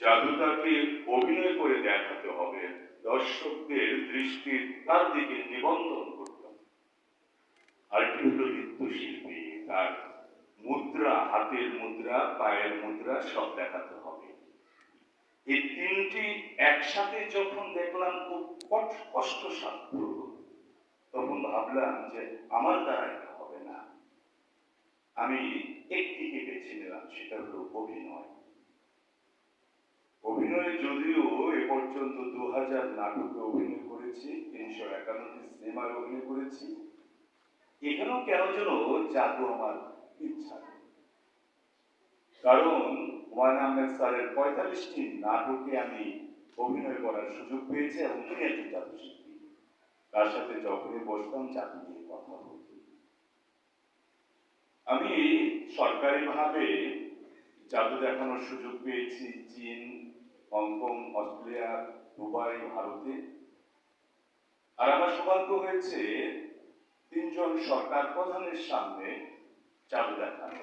জাদুটাকে অভিনয় করে দেখাতে হবে, দর্শকদের দৃষ্টি তার দিকে নিবন্ধন করতে হবে। আরেকটি হলো নৃত্যশিল্পী, তার মুদ্রা, হাতের মুদ্রা, পায়ের মুদ্রা সব দেখাতে হবে। এই তিনটি একসাথে যখন দেখলাম খুব কষ্টসাধ্য, তখন ভাবলাম যে আমার দ্বারা এটা হবে না। আমি একটিকে বেছে নিলাম, সেটা হলো অভিনয়। অভিনয়ে যদিও এ পর্যন্ত 2000 নাটকে অভিনয় করেছি, 351টি সিনেমায় অভিনয় করেছি, এখানেও কেন যেন জাদু আমার ইচ্ছা, কারণ হুমায়ুন আহমেদ স্যারের 45টি নাটকে আমি অভিনয় করার সুযোগ পেয়েছি এবং তিনি একজন জাদু শিল্পী। তার সাথে যখনই বসতাম জাদু নিয়ে কথা বলতে। আমি সরকারিভাবে জাদু দেখানোর সুযোগ পেয়েছি চীন, হংকং, অস্ট্রেলিয়া, দুবাই, ভারতে। আর আমার সৌভাগ্য হয়েছে 3 জন সরকার প্রধানের সামনে জাদু দেখানো।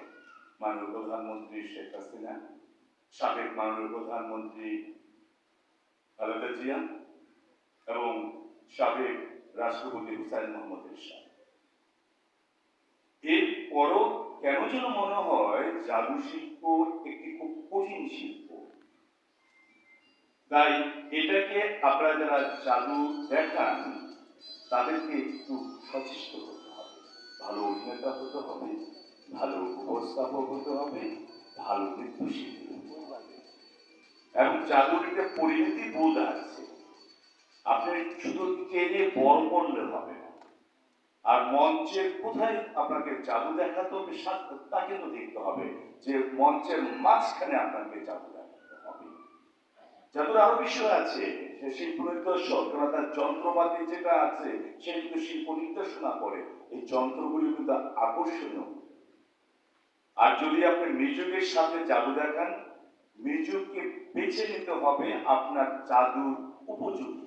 মাননীয় প্রধানমন্ত্রী শেখ হাসিনা, সাবেক মাননীয় প্রধানমন্ত্রী খালেদা জিয়া এবং সাবেক রাষ্ট্রপতি হুসাইন মোহাম্মদ এরশাদ। এরপরও কেন যেন মনে হয় জাদু শিল্প একটি খুব কঠিন শিল্প। তাই এটাকে আপনারা যারা জাদু দেখান তাদেরকে একটু সচেষ্ট হতে হবে, ভালো অভিনেতা হতে হবে, ভালো উপস্থাপক হতে হবে, ভালো নৃত্যশিল্পী হতে হবে, এবং জাদুর একটা পরিণতি বোধ আছে। আপনি শুধু টেনে বড় করলে হবে না, আর মঞ্চে কোথায় আপনাকে জাদু দেখাতে হবে তা কিন্তু দেখতে হবে যে মঞ্চের মাঝখানে আপনাকে জাদু দেখাতে হবে। জাদুর আরো বিষয় আছে, সে শিল্প নির্দেশক, তার যন্ত্রপাতি যেটা আছে সে কিন্তু শিল্প নির্দেশনা করে, এই যন্ত্রগুলি কিন্তু আকর্ষণীয়। আর যদি আপনি মিউজিকের সাথে জাদু দেখান, মিউজিককে বেছে নিতে হবে আপনার জাদুর উপযোগী,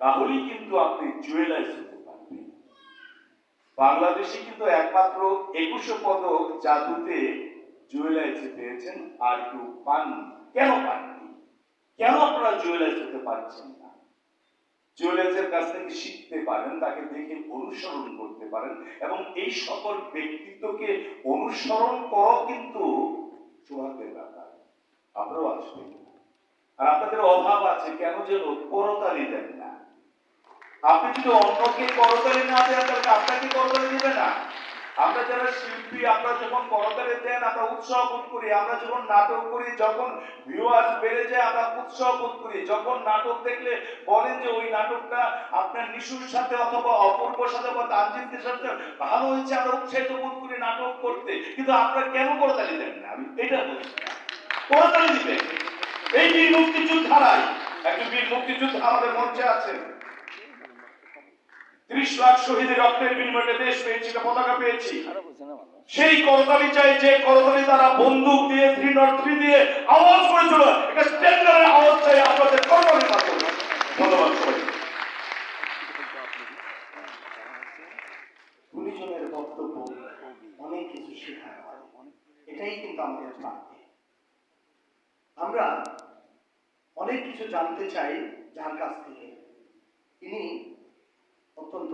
তাহলেই কিন্তু আপনি জুয়েলাইজ হতে পারবেন। বাংলাদেশে কিন্তু একমাত্র 21 পদক জাদুতে জুয়েলাইজে পেয়েছেন, আর কেউ পাননি। কেন পাননি? কেন আপনারা জুয়েলাইজ হতে পারছেন না? জুয়েলাইজের কাছ থেকে শিখতে পারেন, তাকে দেখে অনুসরণ করতে পারেন, এবং এই সকল ব্যক্তিত্বকে অনুসরণ করা কিন্তু সৌভাগ্যের ব্যাপার। আপনারাও আসবেন। আর আপনাদের অভাব আছে, কেন যেন করতালি দেন না। আপনি যদি অন্যকে করতালি না দেন তাহলে আপনাকে করতালি দিবে না। আমরা যারা শিল্পী, আমরা যখন করতালি দেন আমরা উৎসাহ বোধ করি, আমরা যখন নাটক করি যখন ভিউয়ার্স বেড়ে যায় আমরা উৎসাহ বোধ করি, যখন নাটক দেখলে বলেন যে ওই নাটকটা আপনার নিশুর সাথে অথবা অপূর্বর সাথে বা তানজিদের সাথে ভালো হয়েছে, আমরা উৎসাহিত বোধ করি নাটক করতে। কিন্তু আপনারা কেন করতালি দেন না? আমি এটা বলছি, করতালি দিবেন। এই বীর মুক্তিযোদ্ধারাই, একজন বীর মুক্তিযোদ্ধা আমাদের মঞ্চে আছেন, 30 লাখ শহীদের রক্তের বিনিময়ে দেশ পেয়েছি, পতাকা পেয়েছি। সেই করতালি চাই যে করতালি তারা বন্দুক দিয়ে 303 দিয়ে আওয়াজ করেছিল, এটা স্ট্যান্ডার্ডের আওয়াজ চাই আপনাদের করতালির মাধ্যমে। ধন্যবাদ সবাইকে। গুণীজনের বক্তব্য অনেক কিছু শেখানো হয়, এটাই কিন্তু আমাদের প্রাপ্তি। আমরা অনেক কিছু জানতে চাই যার কাছ থেকে, তিনি অত্যন্ত